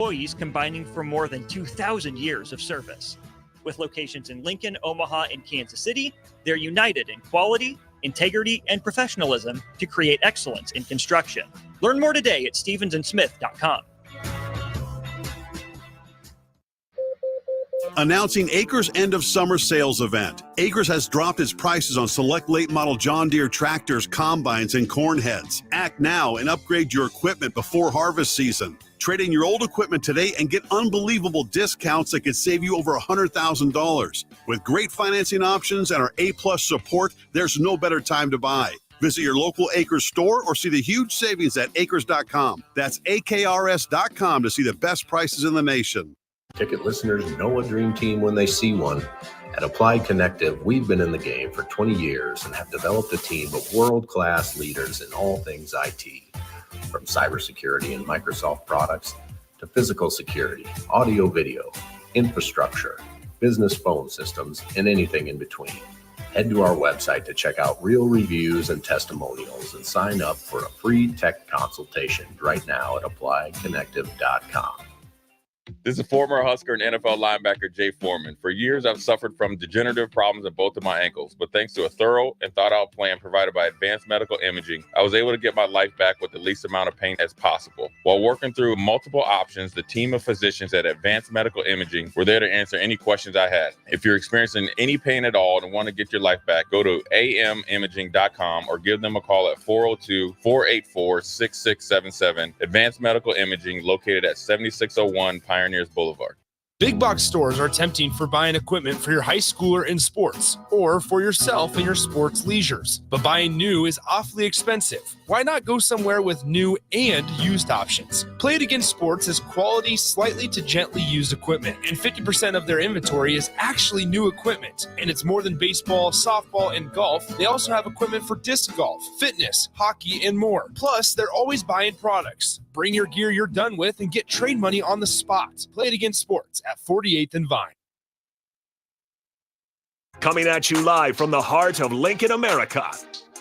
Employees combining for more than 2,000 years of service. With locations in Lincoln, Omaha, and Kansas City, they're united in quality, integrity, and professionalism to create excellence in construction. Learn more today at stevensondsmith.com. Announcing Acres' end of summer sales event. Acres has dropped its prices on select late model John Deere tractors, combines, and corn heads. Act now and upgrade your equipment before harvest season. Trade in your old equipment today and get unbelievable discounts that could save you over $100,000. With great financing options and our A-plus support, there's no better time to buy. Visit your local Acres store or see the huge savings at acres.com. That's AKRS.com to see the best prices in the nation. Ticket listeners know a dream team when they see one. At Applied Connective, we've been in the game for 20 years and have developed a team of world-class leaders in all things IT. From cybersecurity and Microsoft products to physical security, audio-video, infrastructure, business phone systems, and anything in between. Head to our website to check out real reviews and testimonials and sign up for a free tech consultation right now at appliedconnective.com. This is former Husker and NFL linebacker Jay Foreman. For years, I've suffered from degenerative problems in both of my ankles, but thanks to a thorough and thought-out plan provided by Advanced Medical Imaging, I was able to get my life back with the least amount of pain as possible. While working through multiple options, the team of physicians at Advanced Medical Imaging were there to answer any questions I had. If you're experiencing any pain at all and want to get your life back, go to amimaging.com or give them a call at 402-484-6677. Advanced Medical Imaging, located at 7601 Pioneers Boulevard. Big box stores are tempting for buying equipment for your high schooler in sports or for yourself in your sports leisures. But buying new is awfully expensive. Why not go somewhere with new and used options? Play It Again Sports is quality, slightly to gently used equipment, and 50% of their inventory is actually new equipment. And it's more than baseball, softball, and golf. They also have equipment for disc golf, fitness, hockey, and more. Plus, they're always buying products. Bring your gear you're done with and get trade money on the spot. Play It Again Sports at 48th and Vine. Coming at you live from the heart of Lincoln, America.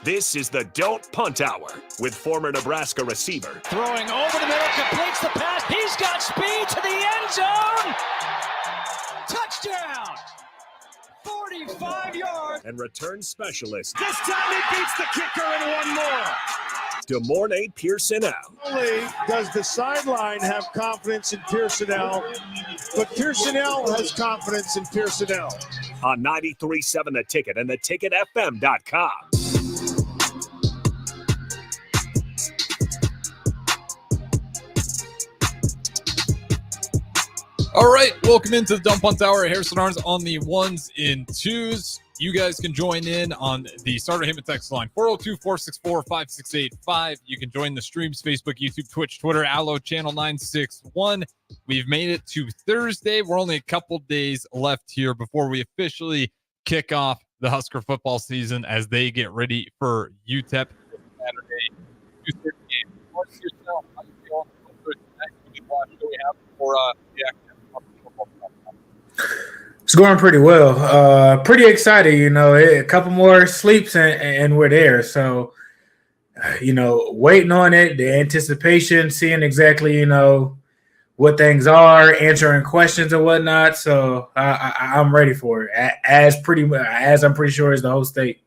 This is the Don't Punt Hour with former Nebraska receiver. Throwing over the middle, completes the pass. He's got speed to the end zone. Touchdown. 45 yards. And return specialist. This time he beats the kicker and one more. DeMornay Pierson-El. Not only does the sideline have confidence in Pierson-El, but Pierson-El has confidence in Pierson-El. On 93.7 The Ticket and theticketfm.com. All right, welcome into the Dump Punt Hour. Harrison Arns on the ones and twos. You guys can join in on the Starter Heyman text line, 402-464-5685. You can join the streams, Facebook, YouTube, Twitch, Twitter, Allo, Channel 961. We've made it to Thursday. We're only a couple days left here before we officially kick off the Husker football season as they get ready for UTEP Saturday. 2:30 game. What's yourself? How you feeling? What do we have for the action? It's going pretty well. Pretty excited, a couple more sleeps and we're there. So, waiting on it, the anticipation, seeing exactly, what things are, answering questions and whatnot. So I'm ready for it as I'm pretty sure is the whole state.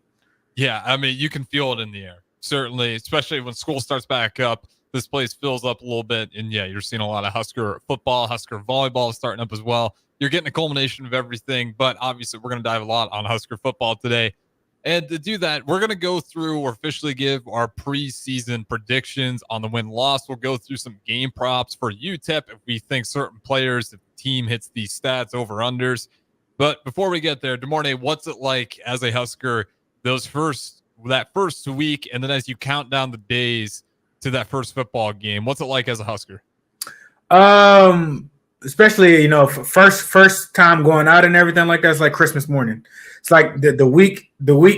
Yeah. I mean, you can feel it in the air, certainly, especially when school starts back up. This place fills up a little bit. And yeah, you're seeing a lot of Husker football, Husker volleyball starting up as well. You're getting a culmination of everything, but obviously we're going to dive a lot on Husker football today. And to do that, we're going to go through or officially give our preseason predictions on the win-loss. We'll go through some game props for UTEP if we think certain players, if the team hits these stats, over-unders. But before we get there, DeMornay, what's it like as a Husker that first week, and then as you count down the days to that first football game, what's it like as a Husker? Especially, first time going out and everything like that, it's like Christmas morning. It's like the week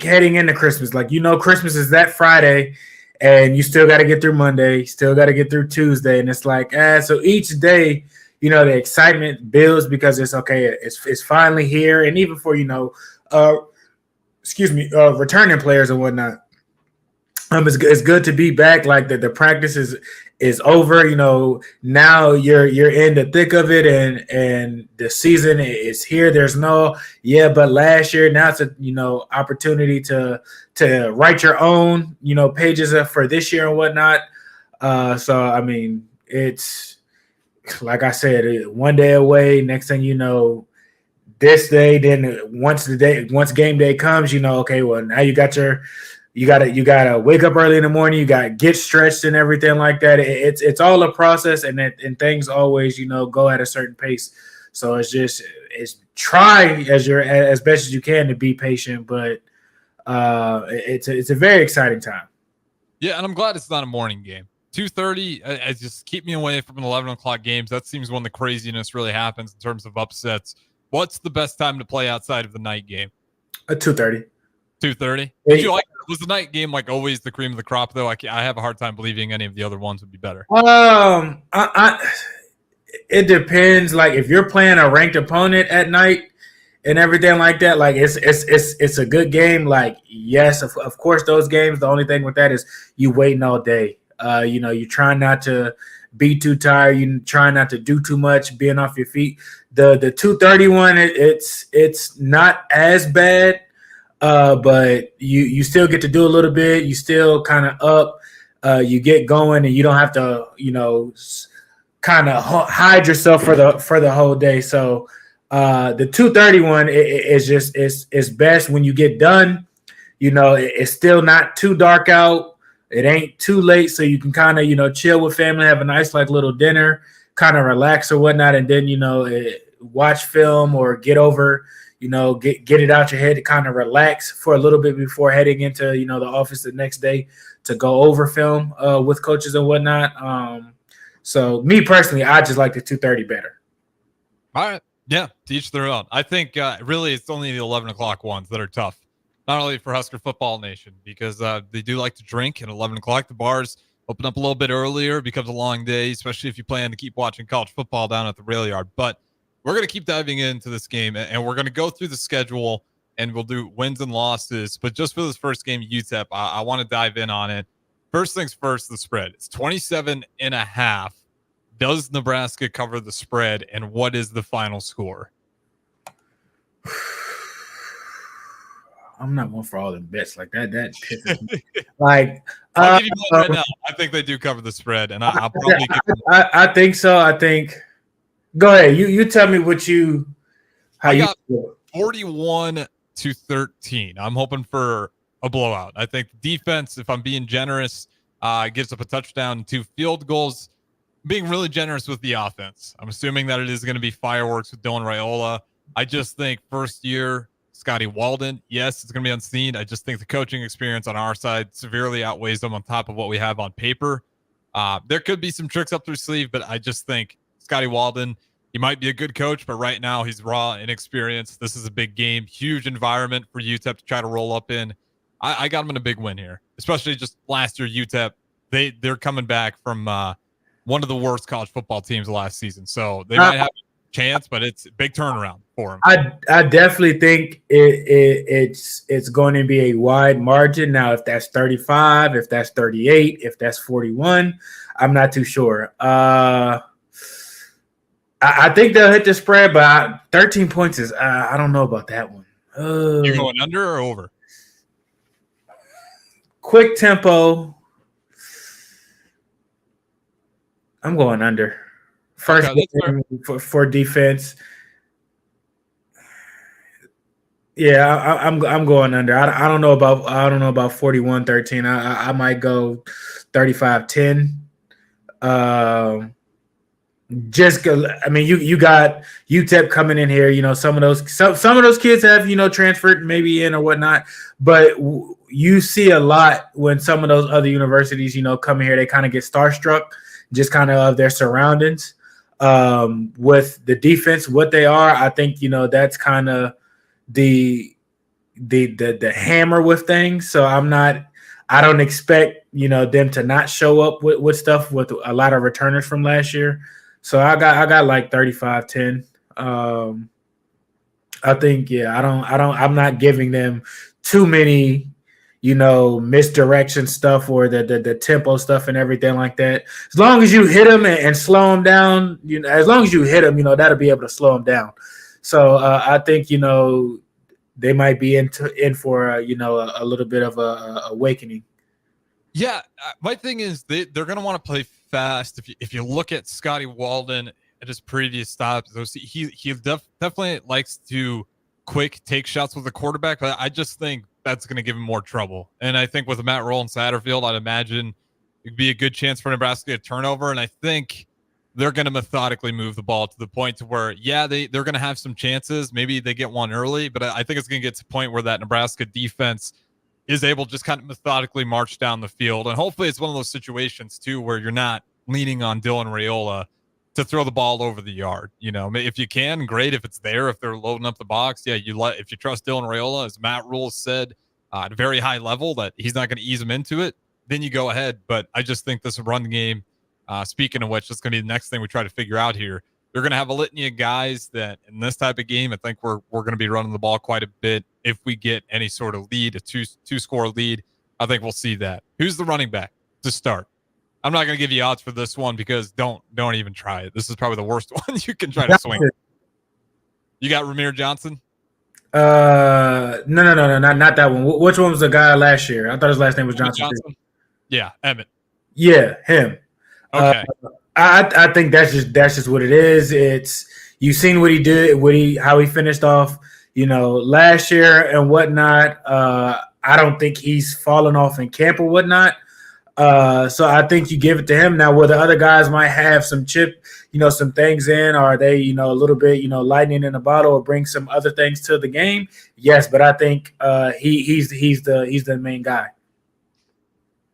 heading into Christmas. Like, Christmas is that Friday and you still got to get through Monday, still got to get through Tuesday. And it's like, so each day, the excitement builds because it's okay. It's finally here. And even for, returning players and whatnot. It's good to be back. Like the practice is is over. Now you're in the thick of it, and the season is here. There's but last year. Now it's a opportunity to write your own pages for this year and whatnot. So I mean, it's like I said, one day away. Next thing you know, this day. Then once game day comes, okay, well now you gotta wake up early in the morning. You gotta get stretched and everything like that. It's all a process, and things always go at a certain pace. So it's try as best as you can to be patient, but it's a very exciting time. Yeah, and I'm glad it's not a morning game. 2:30, just keep me away from 11 o'clock games. That seems when the craziness really happens in terms of upsets. What's the best time to play outside of the night game? 2:30. 2:30. Did you like? Was the night game like always the cream of the crop? Though I have a hard time believing any of the other ones would be better. It depends. Like if you're playing a ranked opponent at night and everything like that, like it's a good game. Like yes, of course those games. The only thing with that is you waiting all day. You try not to be too tired. You try not to do too much, being off your feet. The 2:30 one, it's not as bad, but you still get to do a little bit. You still kind of up. You get going, and you don't have to kind of hide yourself for the whole day. So the 2:30 one is best when you get done. It's still not too dark out. It ain't too late, so you can kind of, chill with family, have a nice little dinner, kind of relax or whatnot, and then, watch film or get over, get it out your head to kind of relax for a little bit before heading into, the office the next day to go over film with coaches and whatnot. So me personally, I just like the 2:30 better. All right. Yeah, to each their own. I think really it's only the 11 o'clock ones that are tough. Not only for Husker Football Nation, because they do like to drink at 11 o'clock. The bars open up a little bit earlier. It becomes a long day, especially if you plan to keep watching college football down at the rail yard. But we're going to keep diving into this game, and we're going to go through the schedule, and we'll do wins and losses. But just for this first game, UTEP, I want to dive in on it. First things first, the spread. It's 27.5. Does Nebraska cover the spread, and what is the final score? I'm not one for all the bets like that. That pisses me. Like, I'll give you one right now. I think they do cover the spread, and I'll probably give you I think so. I think. Go ahead. You tell me what you. I got 41-13. I'm hoping for a blowout. I think the defense, if I'm being generous, gives up a touchdown and 2 field goals. Being really generous with the offense. I'm assuming that it is going to be fireworks with Dylan Raiola. I just think first year. Scotty Walden, yes, it's going to be unseen. I just think the coaching experience on our side severely outweighs them on top of what we have on paper. There could be some tricks up their sleeve, but I just think Scotty Walden, he might be a good coach, but right now he's raw, inexperienced. This is a big game, huge environment for UTEP to try to roll up in. I got them in a big win here, especially just last year UTEP. They're coming back from one of the worst college football teams last season, so they might have chance, but it's a big turnaround for him. I definitely think it's going to be a wide margin. Now, if that's 35, if that's 38, if that's 41, I'm not too sure. I think they'll hit the spread, but 13 points is I don't know about that one. You're going under or over? Quick tempo. I'm going under. First for defense. Yeah, I'm going under. I don't know about 41-13. I might go 35-10. You got UTEP coming in here. Some of those kids have transferred maybe in or whatnot, but you see a lot when some of those other universities come in here. They kind of get starstruck, just kind of their surroundings. With the defense, what they are, I think that's kind of the hammer with things. So I don't expect them to not show up with stuff with a lot of returners from last year. So I got like 35-10. I think I'm not giving them too many misdirection stuff or the tempo stuff and everything like that. As long as you hit him and slow him down, as long as you hit him, that'll be able to slow him down. So I think they might be in for a little bit of a awakening. Yeah, my thing is they're going to want to play fast. If you look at Scotty Walden at his previous stops, he definitely likes to quick take shots with the quarterback, but I just think that's going to give him more trouble. And I think with Matt Rule and Satterfield, I'd imagine it'd be a good chance for Nebraska to turnover. And I think they're going to methodically move the ball to the point to where, they're going to have some chances. Maybe they get one early, but I think it's going to get to the point where that Nebraska defense is able to just kind of methodically march down the field. And hopefully it's one of those situations too, where you're not leaning on Dylan Raiola to throw the ball over the yard. If you can, great. If it's there, if they're loading up the box, if you trust Dylan Raiola, as Matt Rule said at a very high level, that he's not going to ease them into it, then you go ahead. But I just think this run game, speaking of which, that's going to be the next thing we try to figure out here. They're going to have a litany of guys that in this type of game, I think we're going to be running the ball quite a bit. If we get any sort of lead, a two-score lead, I think we'll see that. Who's the running back to start? I'm not going to give you odds for this one because don't even try it. This is probably the worst one you can try to swing. You got Ramir Johnson? No, not that one. Which one was the guy last year? I thought his last name was Johnson. Yeah, Emmett. Yeah, him. Okay. I think that's just what it is. It's you've seen what he did, how he finished off, last year and whatnot. I don't think he's fallen off in camp or whatnot. So I think you give it to him. Now, where the other guys might have some chip, some things in, or they, a little bit, lightning in the bottle or bring some other things to the game. Yes, but I think he's the main guy.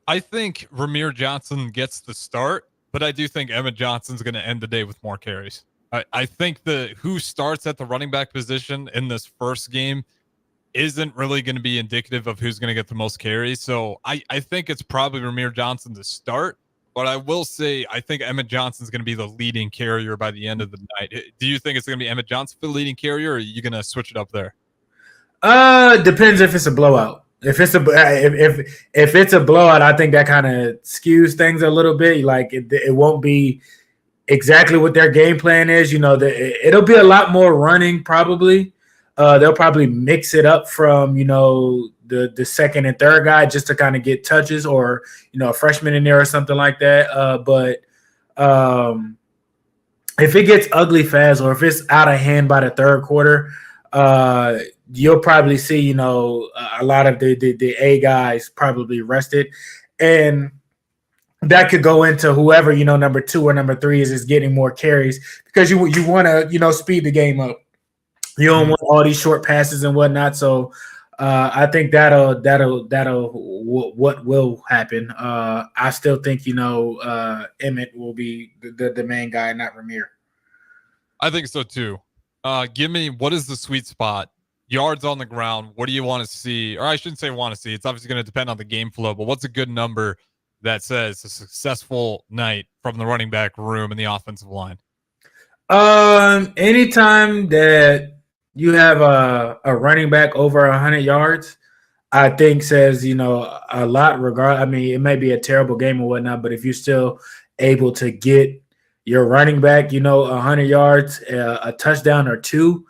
I think Ramir Johnson gets the start, but I do think Emmett Johnson's going to end the day with more carries. I think who starts at the running back position in this first game isn't really going to be indicative of who's going to get the most carries. So I think it's probably Ramir Johnson to start, but I will say I think Emmett Johnson's going to be the leading carrier by the end of the night. Do you think it's going to be Emmett Johnson for the leading carrier, or are you going to switch it up there? Depends if it's a blowout. If it's a blowout, I think that kind of skews things a little bit. Like it won't be exactly what their game plan is. It'll be a lot more running probably. They'll probably mix it up from, the second and third guy just to kind of get touches or, a freshman in there or something like that. But if it gets ugly fast or if it's out of hand by the third quarter, you'll probably see, a lot of the A guys probably rested. And that could go into whoever, number 2 or number 3 is getting more carries because you want to, speed the game up. You don't want all these short passes and whatnot. So I think that'll what will happen. I still think, Emmett will be the main guy, not Ramir. I think so too. Give me, what is the sweet spot? Yards on the ground. What do you want to see? Or I shouldn't say want to see. It's obviously going to depend on the game flow, but what's a good number that says a successful night from the running back room and the offensive line? Anytime that you have a running back over 100 yards, I think says, a lot it may be a terrible game or whatnot, but if you're still able to get your running back, 100 yards, a touchdown or 2,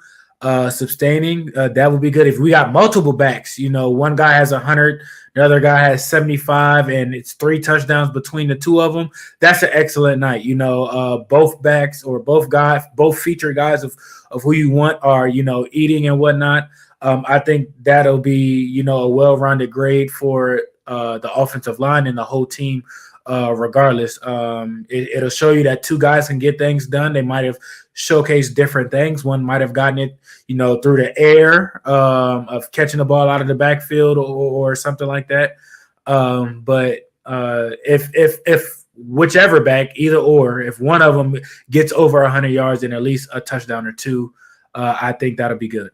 sustaining, that would be good. If we got multiple backs, one guy has 100, the other guy has 75, and it's 3 touchdowns between the 2 of them, that's an excellent night. Both backs or both featured guys of who you want are, eating and whatnot. I think that'll be, a well-rounded grade for the offensive line and the whole team. Regardless, it'll show you that 2 guys can get things done. They might have showcased different things. One might have gotten it, through the air, of catching the ball out of the backfield or something like that. But if whichever back, either or, if one of them gets over 100 yards and at least a touchdown or 2, I think that'll be good.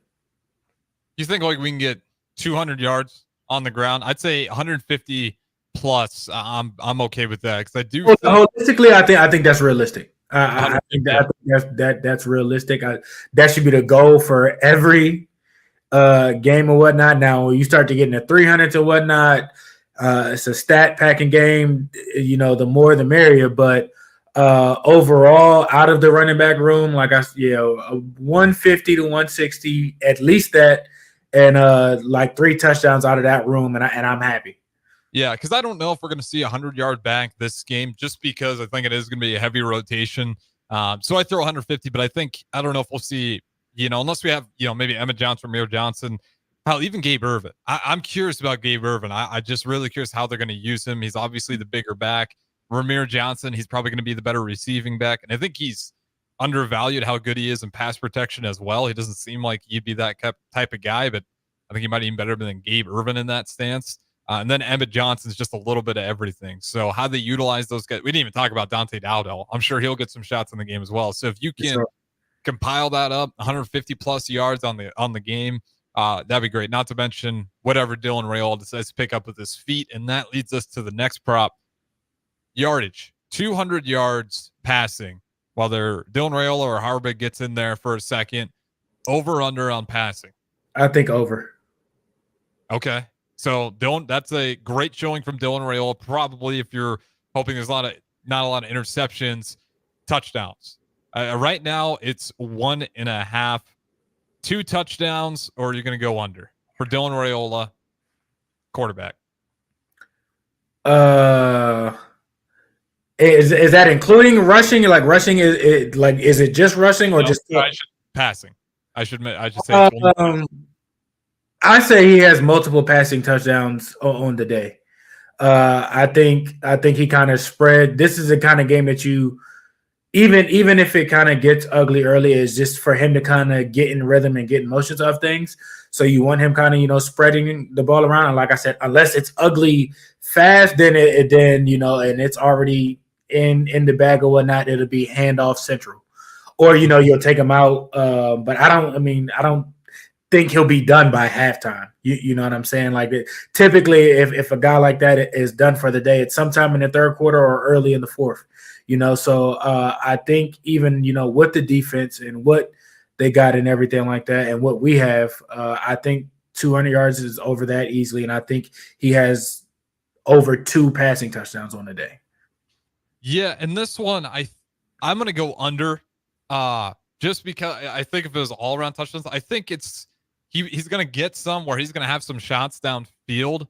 You think like we can get 200 yards on the ground? I'd say 150 plus. I'm okay with that because I do. Holistically, I think that's realistic. I think that's realistic. That should be the goal for every game or whatnot. Now, when you start to get into 300s or whatnot, it's a stat packing game. You know, the more the merrier. But overall, out of the running back room, like 150 to 160, at least that, and like 3 touchdowns out of that room, and I'm happy. Yeah, because I don't know if we're going to see a 100-yard back this game, just because I think it is going to be a heavy rotation. So I throw 150, but I don't know if we'll see, unless we have, maybe Emmett Johnson, Ramir Johnson, hell, even Gabe Ervin. I'm curious about Gabe Ervin. I just really curious how they're going to use him. He's obviously the bigger back. Ramir Johnson, he's probably going to be the better receiving back. And I think he's undervalued how good he is in pass protection as well. He doesn't seem like he'd be that type of guy, but I think he might be even better than Gabe Ervin in that stance. And then Emmett Johnson's just a little bit of everything. So how they utilize those guys, we didn't even talk about Dante Dowdell. I'm sure he'll get some shots in the game as well. So if you can compile that up, 150 plus yards on the game, that'd be great. Not to mention whatever Dylan Rayola decides to pick up with his feet. And that leads us to the next prop. Yardage, 200 yards passing. Whether Dylan Rayola or Harbaugh gets in there for a second, over under on passing. I think over. Okay. So that's a great showing from Dylan Rayola. Probably if you're hoping there's not a lot of interceptions, touchdowns. Right now it's 1.5, 2 touchdowns, or you're going to go under for Dylan Rayola, quarterback. Is that including rushing? Like rushing is it just rushing or just passing? I should say. I say he has multiple passing touchdowns on the day. I think he kind of spread. This is the kind of game that you, even if it kind of gets ugly early, is just for him to kind of get in rhythm and get in motions of things. So you want him kind of, spreading the ball around. And like I said, unless it's ugly fast, then and it's already in the bag or whatnot, it'll be handoff central. Or, you'll take him out. But I don't think he'll be done by halftime. You know what I'm saying? Like typically if a guy like that is done for the day, it's sometime in the third quarter or early in the fourth, So I think even, with the defense and what they got and everything like that and what we have, I think 200 yards is over that easily. And I think he has over 2 passing touchdowns on the day. Yeah. And this one, I'm going to go under just because I think if it was all around touchdowns, I think he's going to get some where he's going to have some shots downfield,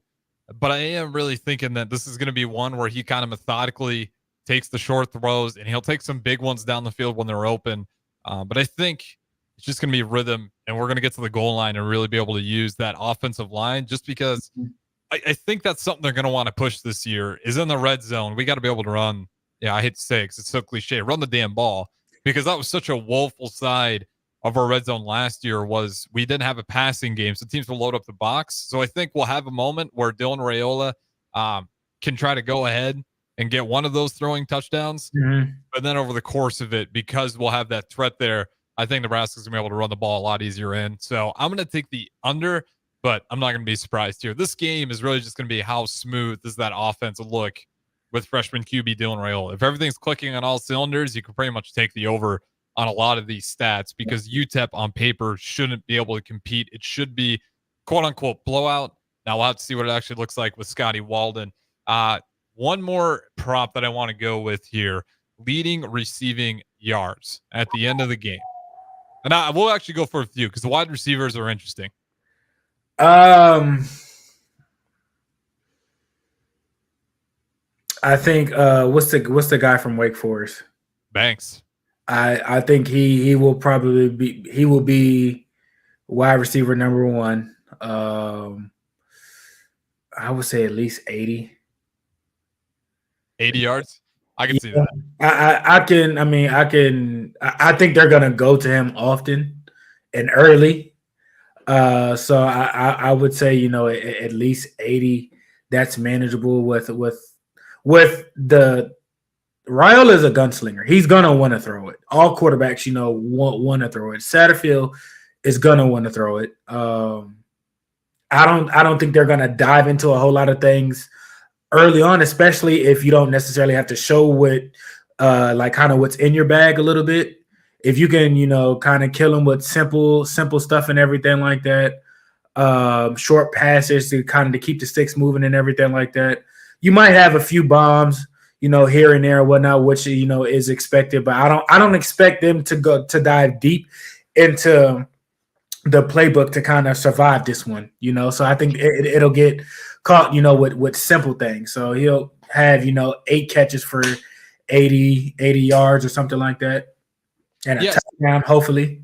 but I am really thinking that this is going to be one where he kind of methodically takes the short throws and he'll take some big ones down the field when they're open. But I think it's just going to be rhythm and we're going to get to the goal line and really be able to use that offensive line just because I think that's something they're going to want to push this year is in the red zone. We got to be able to run. Yeah, I hate to say it because it's so cliche. Run the damn ball because that was such a woeful side of our red zone last year was we didn't have a passing game, so teams will load up the box. So I think we'll have a moment where Dylan Rayola can try to go ahead and get one of those throwing touchdowns. Mm-hmm. But then over the course of it, because we'll have that threat there, I think Nebraska's going to be able to run the ball a lot easier in. So I'm going to take the under, but I'm not going to be surprised here. This game is really just going to be how smooth does that offense look with freshman QB Dylan Rayola. If everything's clicking on all cylinders, you can pretty much take the over on a lot of these stats because UTEP on paper shouldn't be able to compete. It should be quote unquote blowout. Now we'll have to see what it actually looks like with Scotty Walden. One more prop that I want to go with here, leading receiving yards at the end of the game. And I will actually go for a few because the wide receivers are interesting. I think what's the guy from Wake Forest? Banks. I think he will probably be wide receiver number 1. I would say at least 80 yards. I can see that. I think they're gonna go to him often and early. So I would say at least 80. That's manageable with the Rayola is a gunslinger. He's gonna want to throw it. All quarterbacks, want to throw it. Satterfield is gonna want to throw it. I don't think they're gonna dive into a whole lot of things early on, especially if you don't necessarily have to show what like kind of what's in your bag a little bit. If you can, kind of kill them with simple stuff and everything like that, short passes to kind of to keep the sticks moving and everything like that. You might have a few bombs, here and there and whatnot, which is expected, but I don't expect them to dive deep into the playbook to kind of survive this one. So I think it'll get caught, with simple things. So he'll have 8 catches for 80 yards or something like that, and a touchdown, hopefully.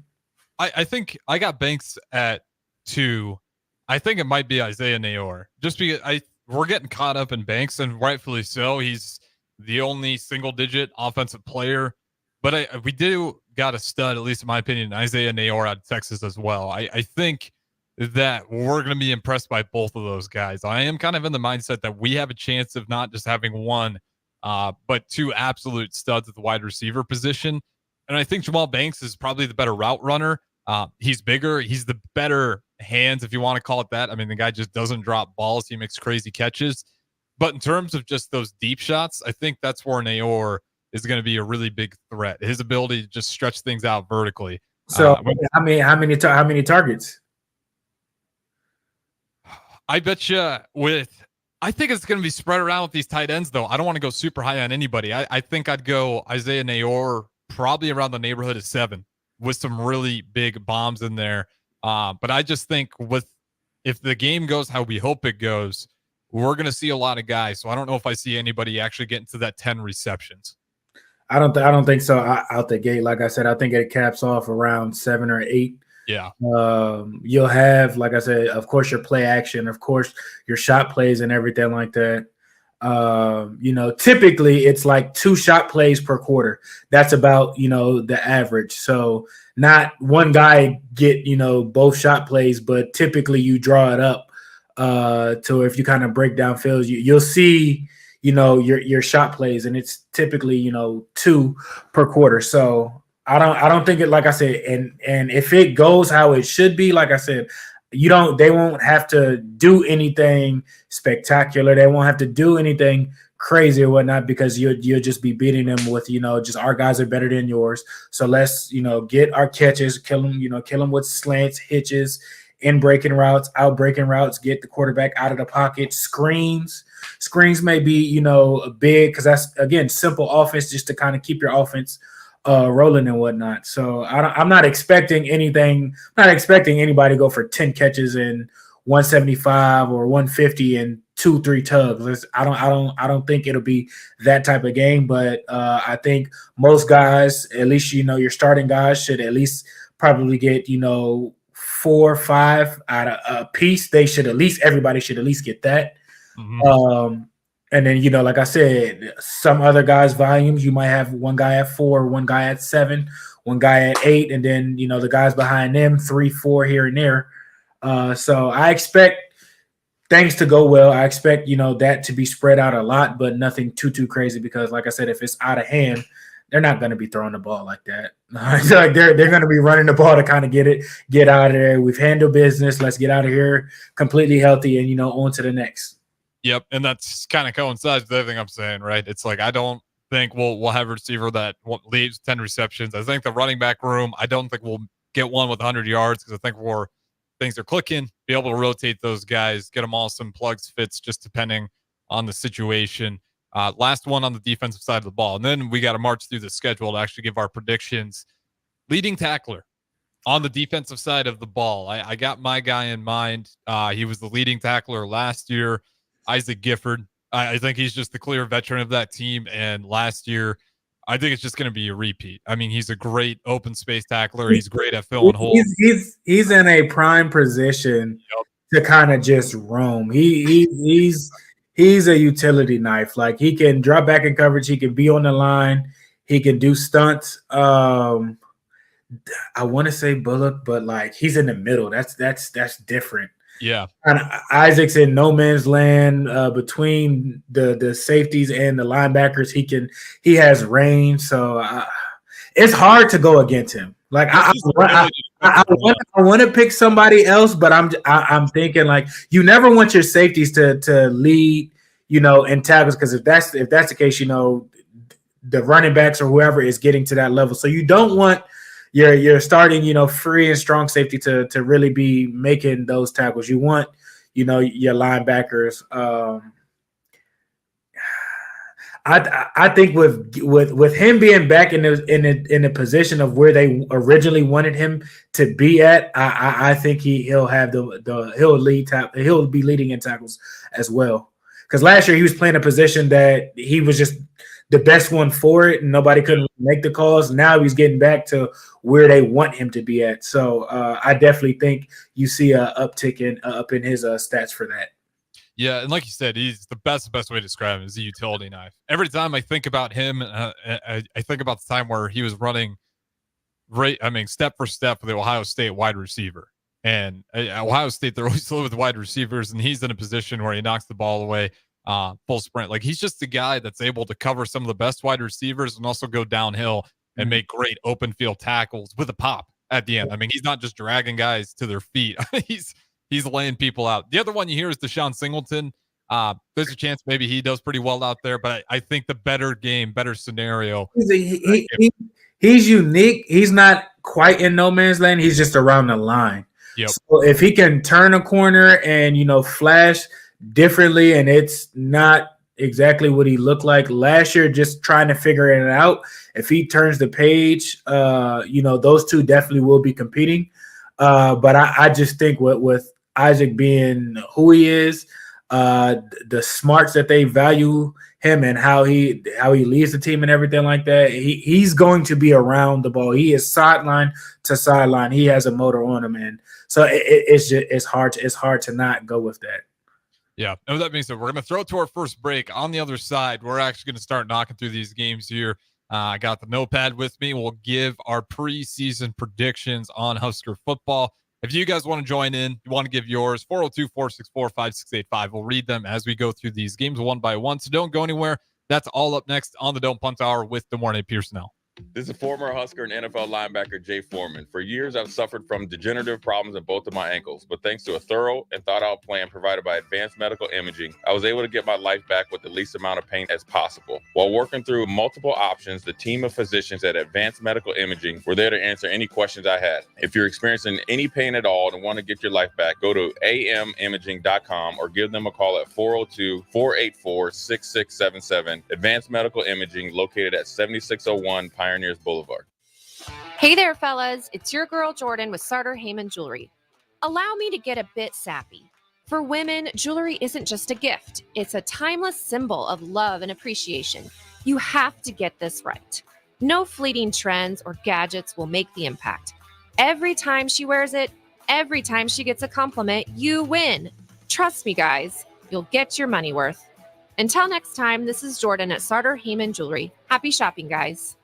I think I got Banks at 2. I think it might be Isaiah Nayor, just because we're getting caught up in Banks, and rightfully so. He's the only single-digit offensive player, but we do got a stud, at least in my opinion, Isaiah Nayor out of Texas as well. I think that we're going to be impressed by both of those guys. I am kind of in the mindset that we have a chance of not just having one, but 2 absolute studs at the wide receiver position. And I think Jamal Banks is probably the better route runner. He's bigger. He's the better hands, if you want to call it that. I mean, the guy just doesn't drop balls. He makes crazy catches. But in terms of just those deep shots, I think that's where Nayor is going to be a really big threat. His ability to just stretch things out vertically. So how many targets? I bet you I think it's going to be spread around with these tight ends, though. I don't want to go super high on anybody. I think I'd go Isaiah Nayor probably around the neighborhood of 7 with some really big bombs in there. But I just think if the game goes how we hope it goes, we're going to see a lot of guys. So I don't know if I see anybody actually getting to that 10 receptions. I don't think so out the gate. Like I said, I think it caps off around 7 or 8. Yeah. You'll have, like I said, of course, your play action, of course, your shot plays and everything like that. Typically it's like 2 shot plays per quarter. That's about, the average. So not one guy get, both shot plays, but typically you draw it up to if you kind of break down fields, you'll see, your shot plays, and it's typically, 2 per quarter. So I don't think it, like I said, and if it goes how it should be, like I said, they won't have to do anything spectacular. They won't have to do anything crazy or whatnot, because you'll just be beating them with, just our guys are better than yours. So let's, get our catches, kill them with slants, hitches, in breaking routes, out breaking routes, get the quarterback out of the pocket, screens. Screens may be, big, because that's, again, simple offense just to kind of keep your offense rolling and whatnot. So I'm not expecting anything. I'm not expecting anybody to go for 10 catches and 175 or 150 and 2-3 tugs. I don't think it'll be that type of game. But I think most guys, at least your starting guys, should at least probably get 4 or 5 out of a piece. Everybody should at least get that. Mm-hmm. And then, like I said, some other guys' volumes, you might have one guy at 4, one guy at 7, one guy at 8, and then, the guys behind them, 3, 4 here and there. So I expect things to go well. I expect, that to be spread out a lot, but nothing too crazy, because, like I said, if it's out of hand, they're not going to be throwing the ball like that. Like they're going to be running the ball to kind of get out of there. We've handled business. Let's get out of here completely healthy and, on to the next. Yep, and that's kind of coincides with everything I'm saying, right? It's like I don't think we'll have a receiver that leaves 10 receptions. I think the running back room, I don't think we'll get one with 100 yards, because I think things are clicking, be able to rotate those guys, get them all some plugs, fits, just depending on the situation. Last one on the defensive side of the ball, and then we got to march through the schedule to actually give our predictions. Leading tackler on the defensive side of the ball, I got my guy in mind. He was the leading tackler last year, Isaac Gifford. I think he's just the clear veteran of that team. And last year, I think it's just going to be a repeat. I mean, he's a great open space tackler. He's great at filling holes. He's in a prime position to kind of just roam. He's a utility knife. Like, he can drop back in coverage. He can be on the line. He can do stunts. I want to say Bullock, but like, he's in the middle. That's different. Yeah. And Isaac's in no man's land between the safeties and the linebackers. He has range, so it's hard to go against him. Like, I want to pick somebody else, but I'm thinking, like, you never want your safeties to lead, in tackles, because if that's the case, the running backs or whoever is getting to that level. So you don't want you're starting, free and strong safety to really be making those tackles. You want, your linebackers. I think with him being back in the position of where they originally wanted him to be at, I think he'll have he'll be leading in tackles as well. Because last year he was playing a position that he was just the best one for it, and nobody couldn't make the calls. Now he's getting back to where they want him to be at. So I definitely think you see a uptick up in his stats for that. Yeah, and like you said, he's the best way to describe him is a utility knife. Every time I think about him, I think about the time where he was running step for step with the Ohio State wide receiver. And Ohio State, they're always slow with wide receivers, and he's in a position where he knocks the ball away full sprint. Like, he's just the guy that's able to cover some of the best wide receivers and also go downhill and make great open field tackles with a pop at the end. I mean, he's not just dragging guys to their feet. He's laying people out. The other one you hear is Deshaun Singleton. There's a chance maybe he does pretty well out there, but I think the better scenario. He's unique. He's not quite in no man's land. He's just around the line. Yep. So if he can turn a corner and, flash differently, and it's not exactly what he looked like last year, just trying to figure it out. If he turns the page, those two definitely will be competing. But I just think with Isaac being who he is, the smarts that they value him and how he leads the team and everything like that, he's going to be around the ball. He is sideline to sideline. He has a motor on him, and so it's hard to not go with that. Yeah. And with that being said, we're going to throw it to our first break. On the other side, we're actually going to start knocking through these games here. I got the notepad with me. We'll give our preseason predictions on Husker football. If you guys want to join in, you want to give yours, 402-464-5685. We'll read them as we go through these games one by one. So don't go anywhere. That's all up next on the Don't Punt Hour with DeMornay Pierson-El. This is former Husker and NFL linebacker Jay Foreman. For years, I've suffered from degenerative problems in both of my ankles, but thanks to a thorough and thought-out plan provided by Advanced Medical Imaging, I was able to get my life back with the least amount of pain as possible. While working through multiple options, the team of physicians at Advanced Medical Imaging were there to answer any questions I had. If you're experiencing any pain at all and want to get your life back, go to amimaging.com or give them a call at 402-484-6677. Advanced Medical Imaging, located at 7601 Pioneers Boulevard. Hey there, fellas. It's your girl, Jordan, with Sartor Heyman Jewelry. Allow me to get a bit sappy. For women, jewelry isn't just a gift. It's a timeless symbol of love and appreciation. You have to get this right. No fleeting trends or gadgets will make the impact. Every time she wears it, every time she gets a compliment, you win. Trust me, guys. You'll get your money worth. Until next time, this is Jordan at Sartor Heyman Jewelry. Happy shopping, guys.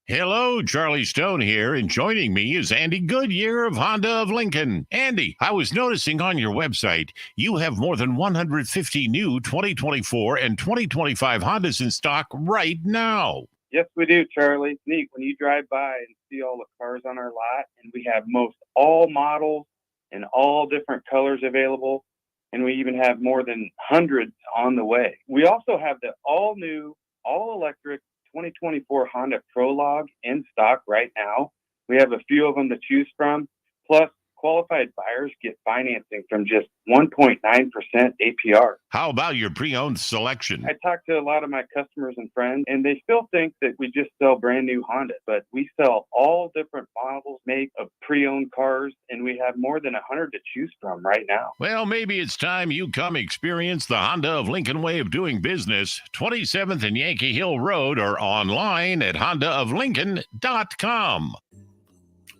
Hello, Charlie Stone here, and joining me is Andy Goodyear of Honda of Lincoln. Andy, I was noticing on your website you have more than 150 new 2024 and 2025 Hondas in stock right now. Yes, we do, Charlie. It's neat when you drive by and see all the cars on our lot, and we have most all models and all different colors available, and we even have more than hundreds on the way. We also have the all-new, all-electric 2024 Honda Prologue in stock right now. We have a few of them to choose from. Plus, qualified buyers get financing from just 1.9% APR. How about your pre-owned selection? I talk to a lot of my customers and friends, and they still think that we just sell brand new Honda, but we sell all different models, make of pre-owned cars, and we have more than 100 to choose from right now. Well, maybe it's time you come experience the Honda of Lincoln way of doing business. 27th and Yankee Hill Road, or online at hondaoflincoln.com.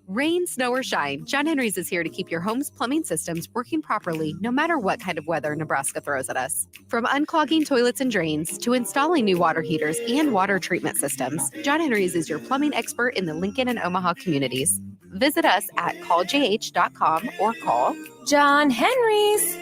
Rain, snow, or shine, John Henry's is here to keep your home's plumbing systems working properly no matter what kind of weather Nebraska throws at us. From unclogging toilets and drains to installing new water heaters and water treatment systems, John Henry's is your plumbing expert in the Lincoln and Omaha communities. Visit us at calljh.com or call John Henry's.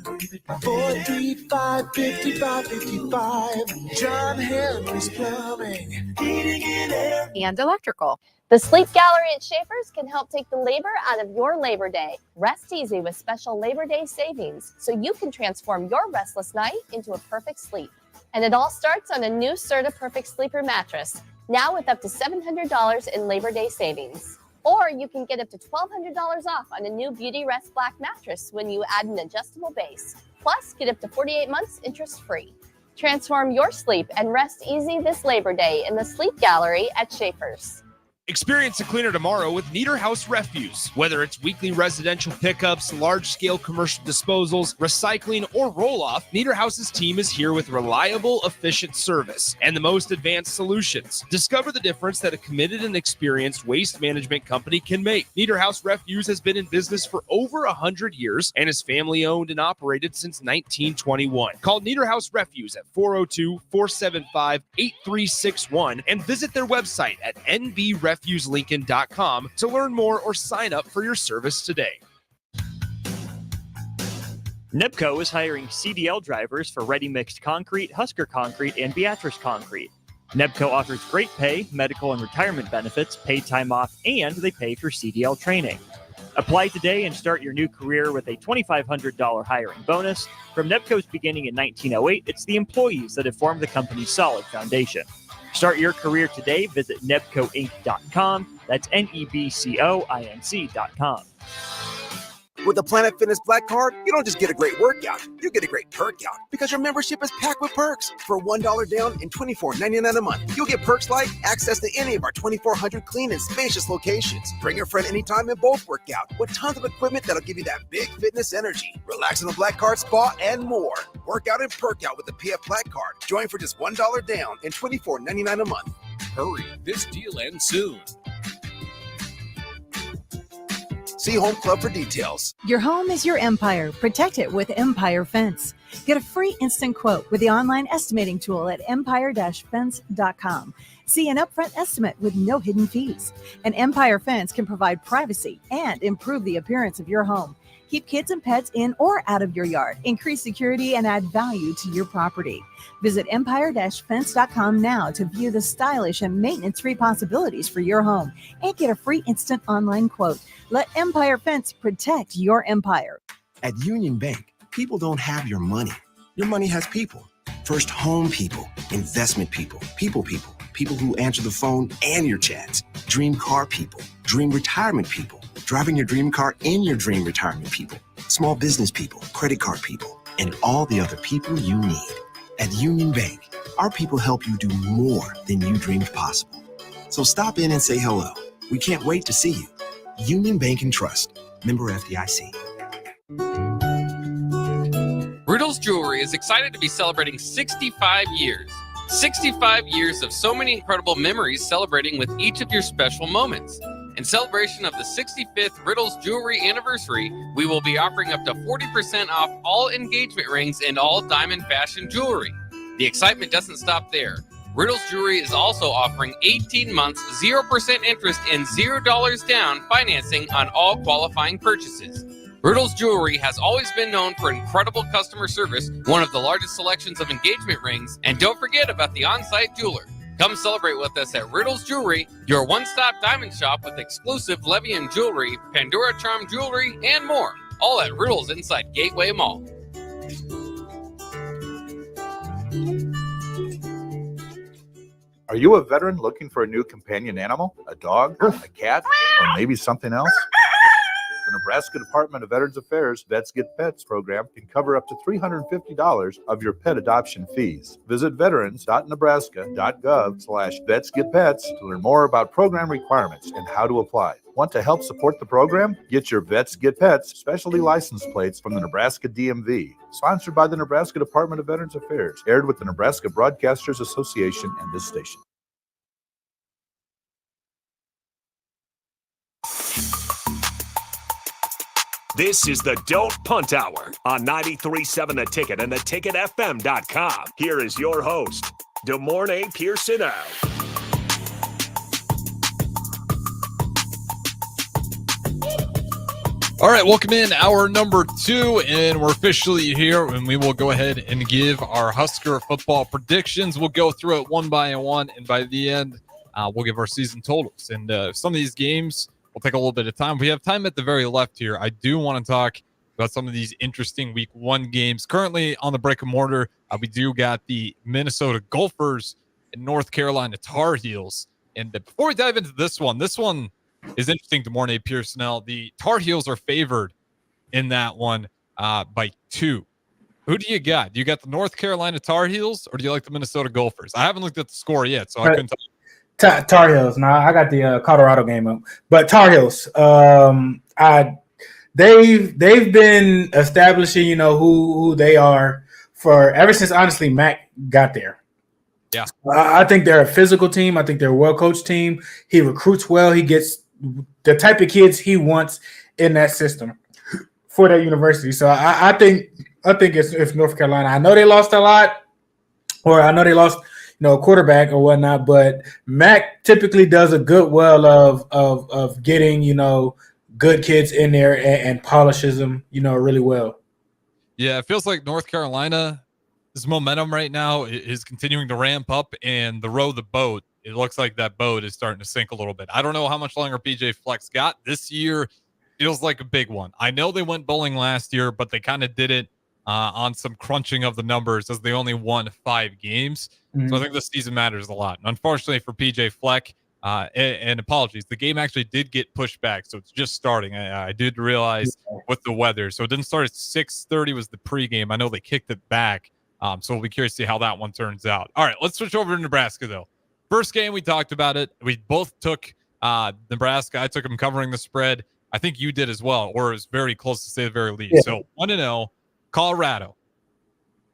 435-5555. John Henry's Plumbing, Heating and Air, and Electrical. The Sleep Gallery at Schaefer's can help take the labor out of your Labor Day. Rest easy with special Labor Day savings so you can transform your restless night into a perfect sleep. And it all starts on a new Serta Perfect Sleeper mattress. now with up to $700 in Labor Day savings. Or you can get up to $1,200 off on a new Beauty Rest Black mattress when you add an adjustable base. Plus, get up to 48 months interest-free. Transform your sleep and rest easy this Labor Day in the Sleep Gallery at Schaefer's. Experience a cleaner tomorrow with Nieder House Refuse. Whether it's weekly residential pickups, large-scale commercial disposals, recycling, or roll-off, Nieder House's team is here with reliable, efficient service and the most advanced solutions. Discover the difference that a committed and experienced waste management company can make. Nieder House Refuse has been in business for over 100 years and is family-owned and operated since 1921. Call Nieder House Refuse at 402-475-8361 and visit their website at nbrefuselincoln.com to learn more or sign up for your service today. NEBCO is hiring CDL drivers for Ready Mixed Concrete, Husker Concrete, and Beatrice Concrete. NEBCO offers great pay, medical and retirement benefits, paid time off, and they pay for CDL training. Apply today and start your new career with a $2,500 hiring bonus. From NEBCO's beginning in 1908, it's the employees that have formed the company's solid foundation. Start your career today. Visit nebcoinc.com. That's NEBCOINC.com. With the Planet Fitness Black Card, you don't just get a great workout, you get a great perk out because your membership is packed with perks. For $1 down and $24.99 a month, you'll get perks like access to any of our 2,400 clean and spacious locations. Bring your friend anytime and both work out with tons of equipment that'll give you that big fitness energy. Relax in the Black Card spa and more. Work out and perk out with the PF Black Card. Join for just $1 down and $24.99 a month. Hurry, this deal ends soon. See Home Club for details. Your home is your empire. Protect it with Empire Fence. Get a free instant quote with the online estimating tool at empire-fence.com. See an upfront estimate with no hidden fees. An Empire Fence can provide privacy and improve the appearance of your home. Keep kids and pets in or out of your yard. Increase security and add value to your property. Visit empire-fence.com now to view the stylish and maintenance-free possibilities for your home and get a free instant online quote. Let Empire Fence protect your empire. At Union Bank, people don't have your money. Your money has people. First home people, investment people, people who answer the phone and your chats, dream car people, dream retirement people, driving your dream car in your dream retirement people, small business people, credit card people, and all the other people you need. At Union Bank, our people help you do more than you dreamed possible. So stop in and say hello. We can't wait to see you. Union Bank and Trust. Member FDIC. Riddles Jewelry is excited to be celebrating 65 years. 65 years of so many incredible memories celebrating with each of your special moments. In celebration of the 65th Riddles Jewelry anniversary, we will be offering up to 40% off all engagement rings and all diamond fashion jewelry. The excitement doesn't stop there. Riddles Jewelry is also offering 18 months, 0% interest and $0 down financing on all qualifying purchases. Riddles Jewelry has always been known for incredible customer service, one of the largest selections of engagement rings, and don't forget about the on-site jeweler. Come celebrate with us at Riddles Jewelry, your one-stop diamond shop with exclusive Levian jewelry, Pandora Charm jewelry, and more. All at Riddles inside Gateway Mall. Are you a veteran looking for a new companion animal? A dog? A cat? Or maybe something else? The Nebraska Department of Veterans Affairs Vets Get Pets program can cover up to $350 of your pet adoption fees. Visit veterans.nebraska.gov/vetsgetpets to learn more about program requirements and how to apply. Want to help support the program? Get your Vets Get Pets specialty license plates from the Nebraska DMV. Sponsored by the Nebraska Department of Veterans Affairs. Aired with the Nebraska Broadcasters Association and this station. This is the Don't Punt Hour on 93.7 The Ticket and theticketfm.com. Here is your host, DeMornay Pierson-El. All right, welcome in hour number 2, and we're officially here, and we will go ahead and give our Husker football predictions. We'll go through it one by one, and by the end, we'll give our season totals. And some of these games will take a little bit of time. We have time at the very left here. I do want to talk about some of these interesting week 1 games. Currently on the brick and mortar, we do got the Minnesota Gophers and North Carolina Tar Heels. And before we dive into this one is interesting to Mornay Pierson-El. The Tar Heels are favored in that one by 2. Who do you got? Do you got the North Carolina Tar Heels, or do you like the Minnesota Gophers? I haven't looked at the score yet, so I couldn't tell you. Tar Heels. No, I got the Colorado game up, but Tar Heels. They've been establishing, who they are for ever since, honestly, Mac got there. Yeah, I think they're a physical team. I think they're a well-coached team. He recruits well. He gets the type of kids he wants in that system for that university. So I think it's North Carolina. I know they lost a lot, or I know they lost, a quarterback or whatnot, but Mac typically does a good well of getting, good kids in there and polishes them, really well. Yeah, it feels like North Carolina's momentum right now is continuing to ramp up, and the boat, it looks like that boat is starting to sink a little bit. I don't know how much longer PJ Fleck's got. This year feels like a big one. I know they went bowling last year, but they kind of did it on some crunching of the numbers as they only won 5 games. Mm-hmm. So I think this season matters a lot. And unfortunately for PJ Fleck, and apologies, the game actually did get pushed back, so it's just starting. I did realize with the weather. So it didn't start at 6:30 was the pregame. I know they kicked it back. So we'll be curious to see how that one turns out. All right, let's switch over to Nebraska, though. First game, we talked about it. We both took Nebraska. I took them covering the spread. I think you did as well, or it was very close to say the very least. Yeah. So 1-0, Colorado.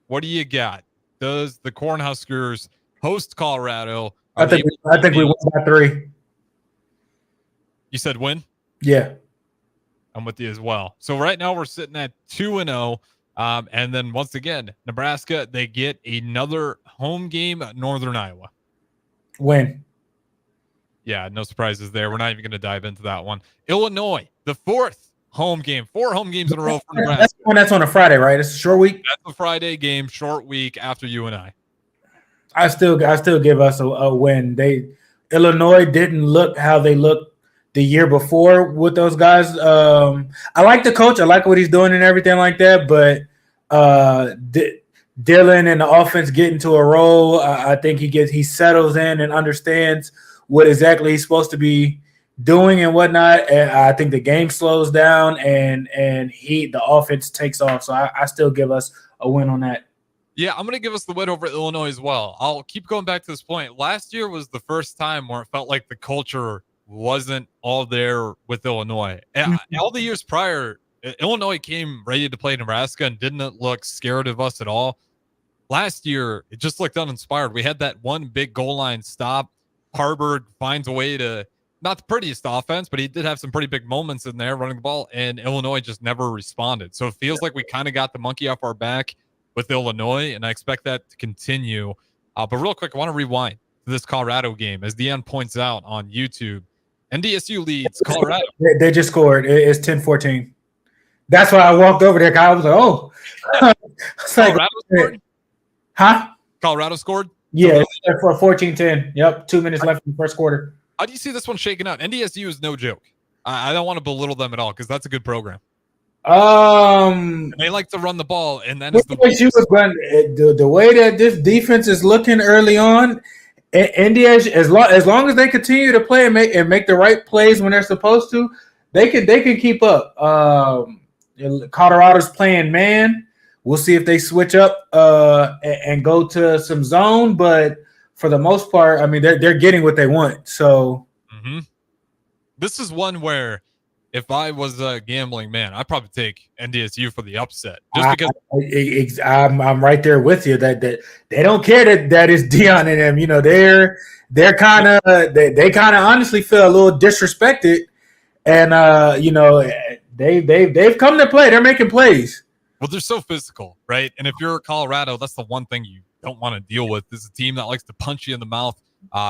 What do you got? Does the Cornhuskers host Colorado? I think we won by 3. You said win? Yeah. I'm with you as well. So right now we're sitting at 2-0. And then once again, Nebraska, they get another home game at Northern Iowa. Win. Yeah, no surprises there. We're not even going to dive into that one. Illinois, the 4th home game. 4 home games in a row for Nebraska. That's on a Friday, right? It's a short week. That's a Friday game, short week after UNI. I still give us a win. Illinois didn't look how they looked the year before with those guys. I like the coach. I like what he's doing and everything like that. But Dylan and the offense get into a role. I think he settles in and understands what exactly he's supposed to be doing and whatnot. And I think the game slows down and the offense takes off. So I still give us a win on that. Yeah, I'm going to give us the win over Illinois as well. I'll keep going back to this point. Last year was the first time where it felt like the culture wasn't all there with Illinois. And all the years prior, Illinois came ready to play Nebraska and didn't look scared of us at all. Last year, it just looked uninspired. We had that one big goal line stop. Harvard finds a way to, not the prettiest offense, but he did have some pretty big moments in there running the ball, and Illinois just never responded. So it feels like we kind of got the monkey off our back with Illinois, and I expect that to continue. But real quick, I want to rewind to this Colorado game. As Deanne points out on YouTube, NDSU leads Colorado. They just scored. It's 10-14. That's why I walked over there. I was like, oh. Colorado scored? Huh? Colorado scored? Yeah, for 14-10. Yep, 2 minutes left in the first quarter. How do you see this one shaking out? NDSU is no joke. I don't want to belittle them at all because that's a good program. They like to run the ball, and then the way that this defense is looking early on, NDSU, as long as they continue to play and make the right plays when they're supposed to, they can keep up. Colorado's playing man. We'll see if they switch up and go to some zone, but for the most part, I mean, they're getting what they want. So this is one where if I was a gambling man, I'd probably take NDSU for the upset. Just because I'm right there with you that they don't care that it's Deion and them. You know, they're kind of they kind of honestly feel a little disrespected, and you know, they've come to play. They're making plays. Well, they're so physical, right? And if you're Colorado, that's the one thing you don't want to deal with. This is a team that likes to punch you in the mouth.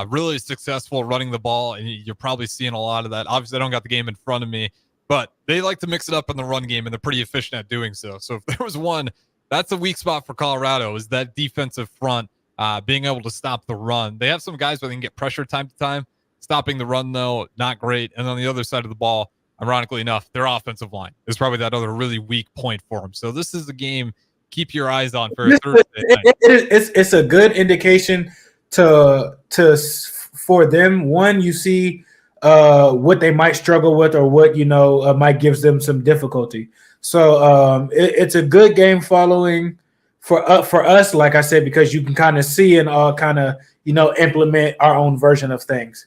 Really successful running the ball, and you're probably seeing a lot of that. Obviously, I don't got the game in front of me, but they like to mix it up in the run game, and they're pretty efficient at doing so. So if there was one, that's a weak spot for Colorado, is that defensive front, being able to stop the run. They have some guys where they can get pressure time to time. Stopping the run, though, not great. And on the other side of the ball, ironically enough, their offensive line is probably that other really weak point for them. So this is a game keep your eyes on for Thursday night. It's a good indication for them. One, you see what they might struggle with or what might gives them some difficulty. So it's a good game following for us, like I said, because you can kind of see and kind of implement our own version of things.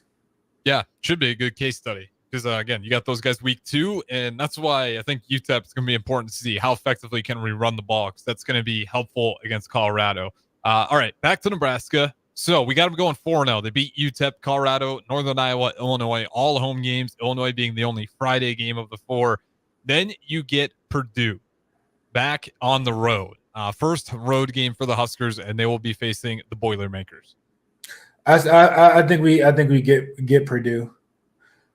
Yeah, should be a good case study because again, you got those guys week 2, and that's why I think UTEP is going to be important to see how effectively can we run the ball, because that's going to be helpful against Colorado. All right, back to Nebraska. So we got them going 4-0. They beat UTEP, Colorado, Northern Iowa, Illinois, all home games. Illinois being the only Friday game of the 4. Then you get Purdue back on the road. First road game for the Huskers, and they will be facing the Boilermakers. I think we get Purdue.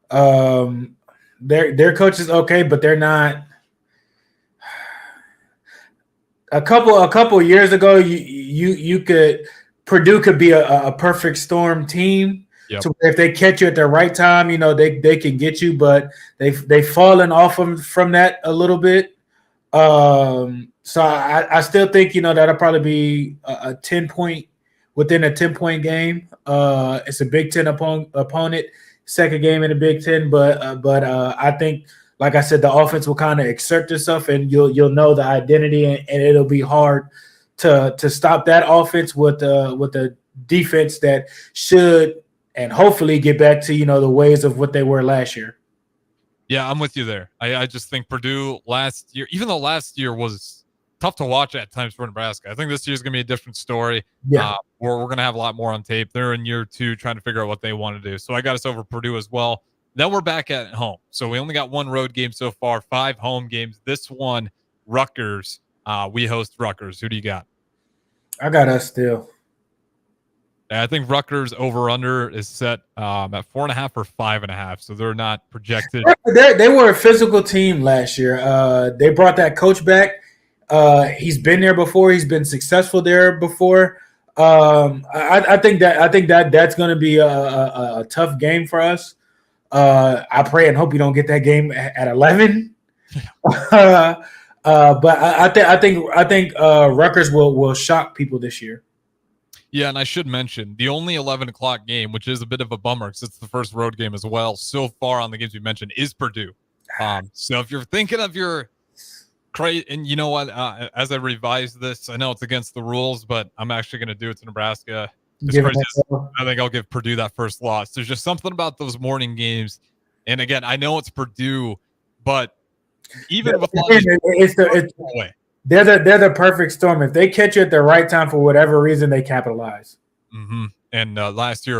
Their coach is okay, but they're not. A couple years ago, Purdue could be a perfect storm team. Yep. So if they catch you at the right time, they can get you, but they've fallen off from that a little bit. So I still think that'll probably be a 10-point within a 10-point game. It's a Big Ten opponent, second game in the Big Ten, but I think, like I said, the offense will kind of exert itself, and you'll know the identity, and it'll be hard to stop that offense with the defense that should and hopefully get back to the ways of what they were last year. Yeah, I'm with you there. I just think Purdue last year, even though last year was tough to watch at times for Nebraska, I think this year's going to be a different story. Yeah. We're going to have a lot more on tape. They're in year 2 trying to figure out what they want to do. So I got us over Purdue as well. Then we're back at home. So we only got 1 road game so far, 5 home games. This one, Rutgers. We host Rutgers. Who do you got? I got us still. I think Rutgers over-under is set at 4.5 or 5.5, so they're not projected. They were a physical team last year. They brought that coach back. He's been there before. He's been successful there before. I think that's going to be a tough game for us. I pray and hope you don't get that game at 11. But I think Rutgers will shock people this year. Yeah, and I should mention the only 11 o'clock game, which is a bit of a bummer because it's the first road game as well. So far on the games we mentioned is Purdue. So if you're thinking of your and you know what, as I revise this, I know it's against the rules, but I'm actually going to do it to Nebraska. I think I'll give Purdue that first loss. There's just something about those morning games. And again, I know it's Purdue, but even with they're the perfect storm. If they catch you at the right time for whatever reason, they capitalize. Mm-hmm. And last year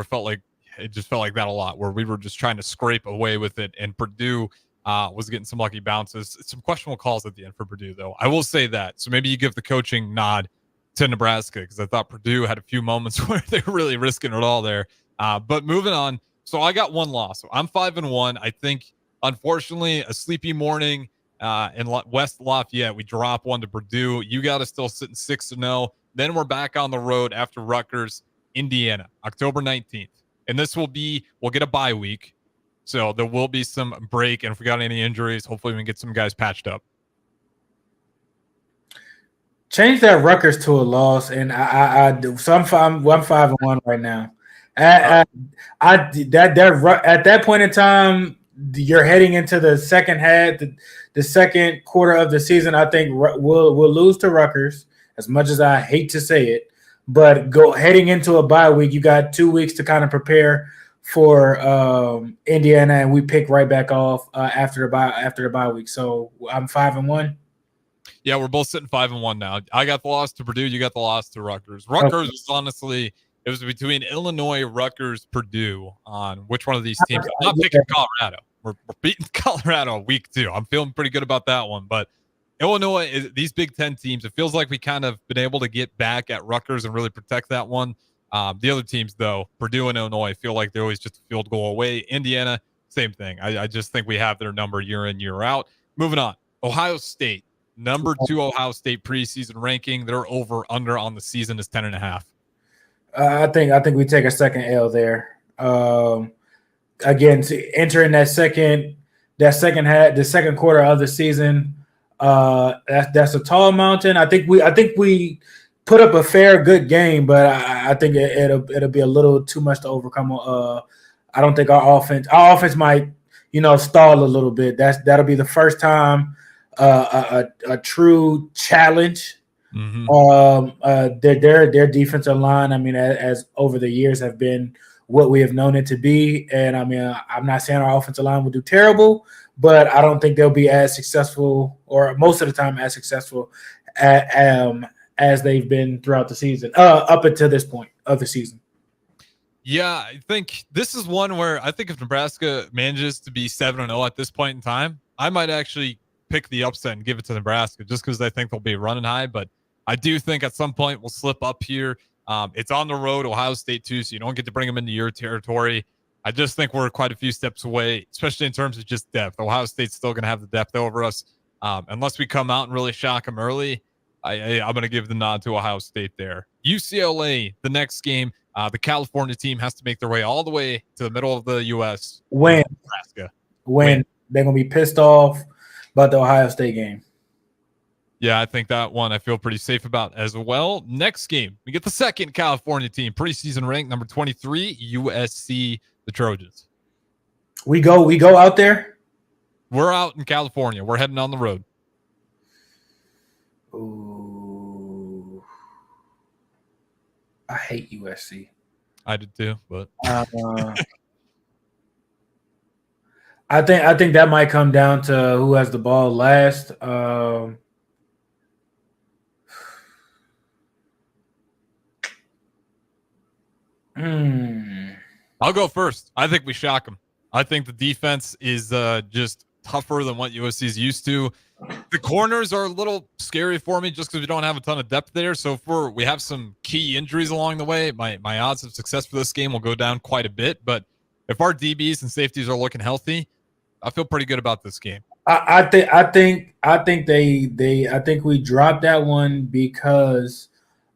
it just felt like that a lot, where we were just trying to scrape away with it, and Purdue was getting some lucky bounces. Some questionable calls at the end for Purdue, though. I will say that. So maybe you give the coaching nod to Nebraska, because I thought Purdue had a few moments where they were really risking it all there. But moving on. So I got 1 loss. So I'm 5-1. I think, unfortunately, a sleepy morning in West Lafayette, we drop 1 to Purdue. You got us still sitting 6-0. Then we're back on the road after Rutgers, Indiana, October 19th. And this we'll get a bye week. So there will be some break. And if we got any injuries, hopefully we can get some guys patched up. Change that Rutgers to a loss, and I do. So I'm 5-1 right now. At that point in time, you're heading into the second half, the second quarter of the season. I think we'll lose to Rutgers, as much as I hate to say it. But heading into a bye week, you got 2 weeks to kind of prepare for Indiana, and we pick right back off after the bye week. So I'm 5-1. Yeah, we're both sitting 5-1 now. I got the loss to Purdue. You got the loss to Rutgers. Rutgers was honestly, it was between Illinois, Rutgers, Purdue on which one of these teams. I'm not picking Colorado. We're beating Colorado week 2. I'm feeling pretty good about that one. But Illinois, these Big Ten teams, it feels like we kind of been able to get back at Rutgers and really protect that one. The other teams, though, Purdue and Illinois, feel like they're always just a field goal away. Indiana, same thing. I just think we have their number year in, year out. Moving on. Ohio State. Number 2 Ohio State preseason ranking. Their over-under on the season is 10.5. I think we take a second L there. Again, to enter in that second half, the second quarter of the season, that's a tall mountain. I think we put up a fair, good game, but I think it'll be a little too much to overcome. I don't think our offense might, stall a little bit. That'll be the first time a true challenge. Their defensive line, I mean, as over the years have been what we have known it to be. And I mean, I'm not saying our offensive line will do terrible, but I don't think they'll be as successful, or most of the time as successful as they've been throughout the season, up until this point of the season. Yeah, I think this is one where I think if Nebraska manages to be 7-0 at this point in time, I might actually pick the upset and give it to Nebraska just because I think they'll be running high. But I do think at some point we'll slip up here. It's on the road, Ohio State too, so you don't get to bring them into your territory. I just think we're quite a few steps away, especially in terms of just depth. Ohio State's still going to have the depth over us. Unless we come out and really shock them early, I'm going to give the nod to Ohio State there. UCLA, the next game, the California team has to make their way all the way to the middle of the U.S. When Nebraska. When they're going to be pissed off about the Ohio State game. Yeah, I think that one I feel pretty safe about as well. Next game, we get the second California team, preseason ranked number 23, USC, the Trojans. We go out there? We're out in California. We're heading on the road. Ooh. I hate USC. I did too, but I think that might come down to who has the ball last. I'll go first. I think we shock them. I think the defense is just tougher than what USC is used to. The corners are a little scary for me just because we don't have a ton of depth there. So if we have some key injuries along the way, my odds of success for this game will go down quite a bit. But if our DBs and safeties are looking healthy, I feel pretty good about this game. I think we dropped that one because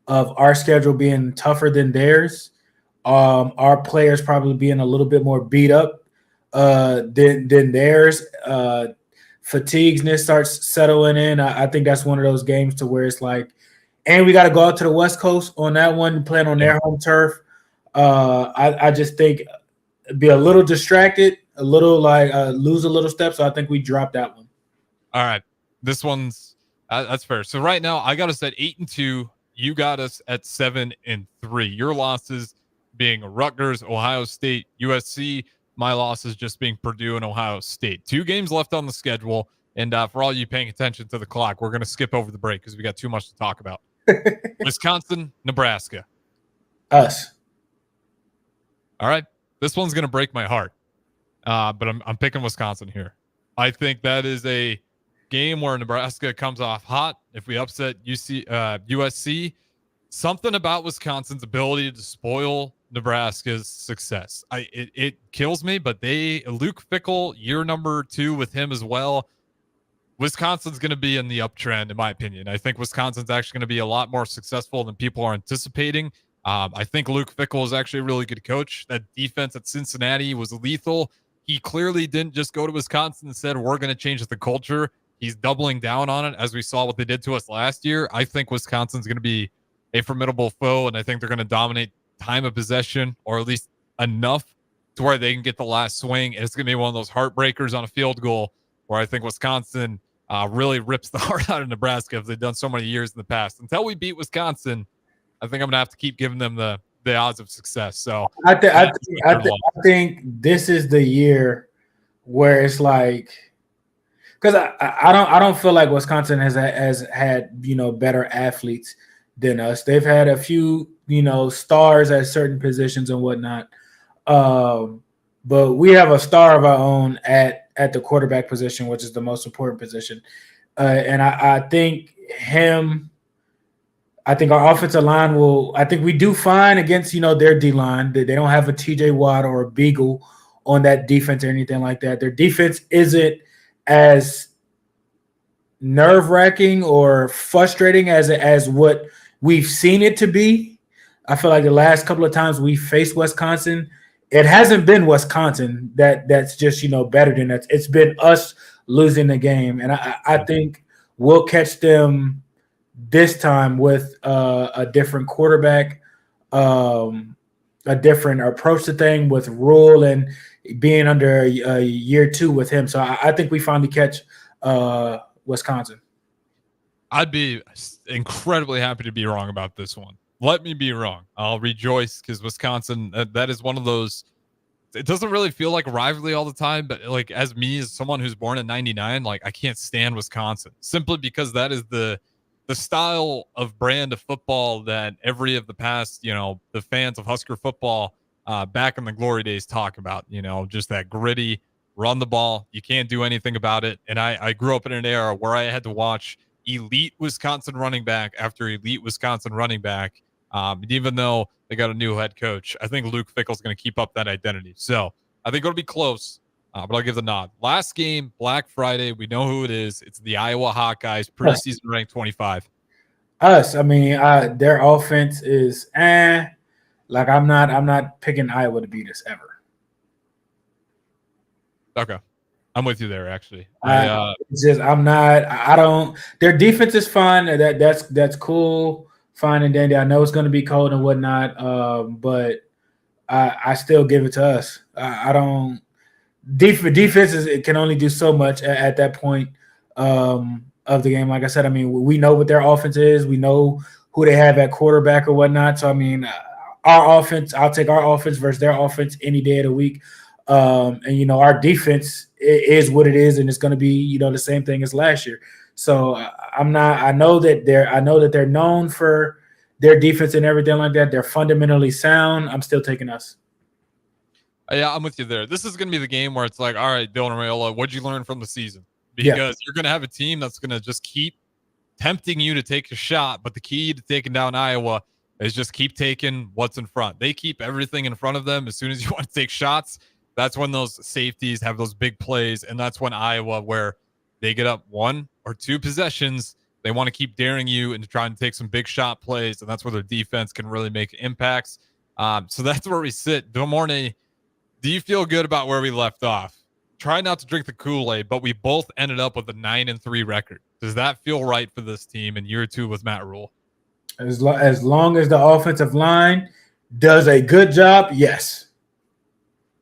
of our schedule being tougher than theirs. Our players probably being a little bit more beat up than theirs. Fatigueness starts settling in. I think that's one of those games to where it's like, and we got to go out to the West Coast on that one, playing on their home turf. I just think be a little distracted, a little lose a little step. So I think we dropped that one. All right, this one's that's fair. So right now I got us at 8-2. You got us at 7-3. Your losses being Rutgers, Ohio State, USC. My losses just being Purdue and Ohio State. 2 games left on the schedule. And for all you paying attention to the clock, we're going to skip over the break because we got too much to talk about. Wisconsin, Nebraska. Us. All right. This one's going to break my heart. But I'm picking Wisconsin here. I think that is a game where Nebraska comes off hot. If we upset USC, something about Wisconsin's ability to spoil Nebraska's success. It kills me, but Luke Fickell, year number 2 with him as well. Wisconsin's going to be in the uptrend, in my opinion. I think Wisconsin's actually going to be a lot more successful than people are anticipating. I think Luke Fickell is actually a really good coach. That defense at Cincinnati was lethal. He clearly didn't just go to Wisconsin and said, we're going to change the culture. He's doubling down on it, as we saw what they did to us last year. I think Wisconsin's going to be a formidable foe, and I think they're going to dominate time of possession, or at least enough to where they can get the last swing. And it's going to be one of those heartbreakers on a field goal where I think Wisconsin really rips the heart out of Nebraska, as they've done so many years in the past. Until we beat Wisconsin, I think I'm going to have to keep giving them the odds of success. So I think this is the year where it's like, because I don't feel like Wisconsin has had better athletes than us. They've had a few stars at certain positions and whatnot, but we have a star of our own at the quarterback position, which is the most important position. And I think our offensive line will. I think we do fine against their D line. They don't have a TJ Watt or a Beagle on that defense or anything like that. Their defense isn't as nerve-wracking or frustrating as what we've seen it to be. I feel like the last couple of times we faced Wisconsin, it hasn't been Wisconsin that's just better than us. It's been us losing the game, and I think we'll catch them this time with a different quarterback, a different approach to thing with Rule and being under year 2 with him. So I think we finally catch Wisconsin. I'd be incredibly happy to be wrong about this one. Let me be wrong. I'll rejoice because Wisconsin, that is one of those. It doesn't really feel like a rivalry all the time, but like as someone who's born in '99, like I can't stand Wisconsin simply because that is the style of brand of football that every of the past, the fans of Husker football back in the glory days talk about. Just that gritty, run the ball. You can't do anything about it. And I grew up in an era where I had to watch elite Wisconsin running back after elite Wisconsin running back. Even though they got a new head coach, I think Luke Fickell's going to keep up that identity. So I think it'll be close, but I'll give the nod. Last game, Black Friday. We know who it is. It's the Iowa Hawkeyes, preseason ranked 25. Us. I mean, their offense is like I'm not picking Iowa to beat us ever. Okay. I'm with you there, actually. It's just I don't. Their defense is fine. That's cool, fine and dandy. I know it's going to be cold and whatnot, but I still give it to us. I don't. Defenses it can only do so much at that point of the game. Like I said, I mean we know what their offense is. We know who they have at quarterback or whatnot. So I mean, our offense. I'll take our offense versus their offense any day of the week. And our defense is what it is, and it's going to be the same thing as last year. So I'm not. I know that they're known for their defense and everything like that. They're fundamentally sound. I'm still taking us. Yeah, I'm with you there. This is going to be the game where it's like, all right, Dylan Raiola, what'd you learn from the season? Because you're going to have a team that's going to just keep tempting you to take a shot, but the key to taking down Iowa is just keep taking what's in front. They keep everything in front of them. As soon as you want to take shots, that's when those safeties have those big plays, and that's when Iowa, where they get up 1 or 2 possessions, they want to keep daring you into trying to take some big shot plays, and that's where their defense can really make impacts. So that's where we sit. Demorne, do you feel good about where we left off? Try not to drink the Kool-Aid, but we both ended up with a 9-3 record. Does that feel right for this team in year 2 with Matt Rule? As long as the offensive line does a good job, yes.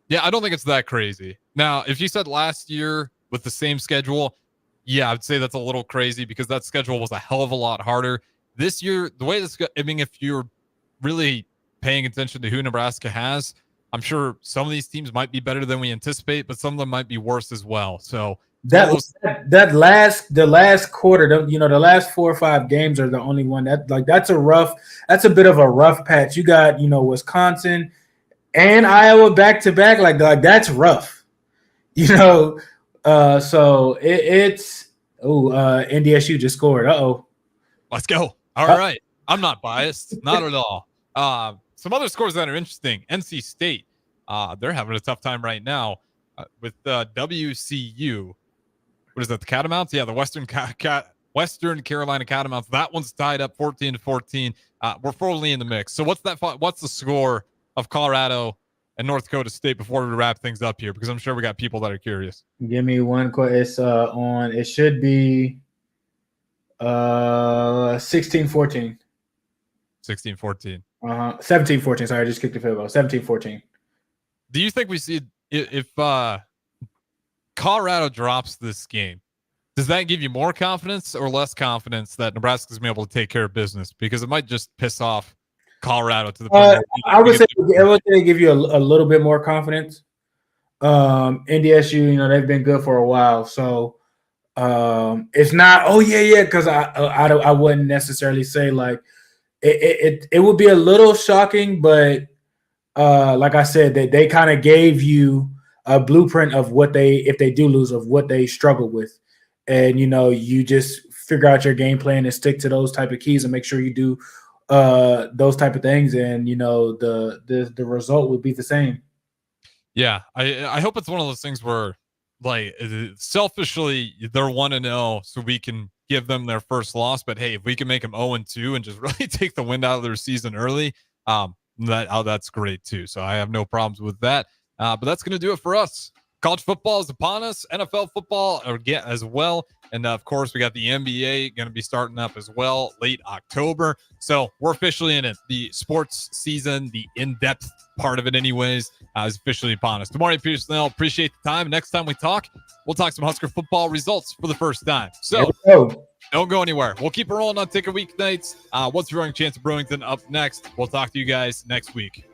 Yeah, I don't think it's that crazy. Now, if you said last year with the same schedule, yeah, I'd say that's a little crazy because that schedule was a hell of a lot harder. This year, the way if you're really paying attention to who Nebraska has, I'm sure some of these teams might be better than we anticipate, but some of them might be worse as well. So the last quarter, the last 4 or 5 games are the only one that's a bit of a rough patch. You got, Wisconsin and Iowa back to back. Like that's rough, so it's NDSU just scored. Let's go. All right. I'm not biased. Not at all. Some other scores that are interesting. NC State, they're having a tough time right now with WCU. What is that? The Catamounts? Yeah, the Western Carolina Catamounts. That one's tied up 14-14. We're fully in the mix. So what's the score of Colorado and North Dakota State before we wrap things up here? Because I'm sure we got people that are curious. Give me one. It's on. It should be 16-14. 16-14. 17-14. Sorry, I just kicked the field goal. 17-14. Do you think we see if Colorado drops this game? Does that give you more confidence or less confidence that Nebraska's going to be able to take care of business? Because it might just piss off Colorado to the point. I would say give you a little bit more confidence. NDSU, they've been good for a while, so it's not. Because I wouldn't necessarily say like. It would be a little shocking, but like I said, they kind of gave you a blueprint of what if they do lose, of what they struggle with. And, you just figure out your game plan and stick to those type of keys and make sure you do those type of things. And, the result would be the same. Yeah, I hope it's one of those things where, like, selfishly, they're 1-0, so we can give them their first loss. But hey, if we can make them 0-2 and just really take the wind out of their season early, that's great too. So I have no problems with that. But that's going to do it for us. College football is upon us. NFL football as well. And of course, we got the NBA going to be starting up as well late October. So we're officially in it. The sports season, the in-depth part of it anyways, is officially upon us. Tomorrow, Pierson-El, appreciate the time. Next time we talk, we'll talk some Husker football results for the first time. So don't go anywhere. We'll keep it rolling on Ticket Weeknights. What's the Brewing Chance of Brewington up next? We'll talk to you guys next week.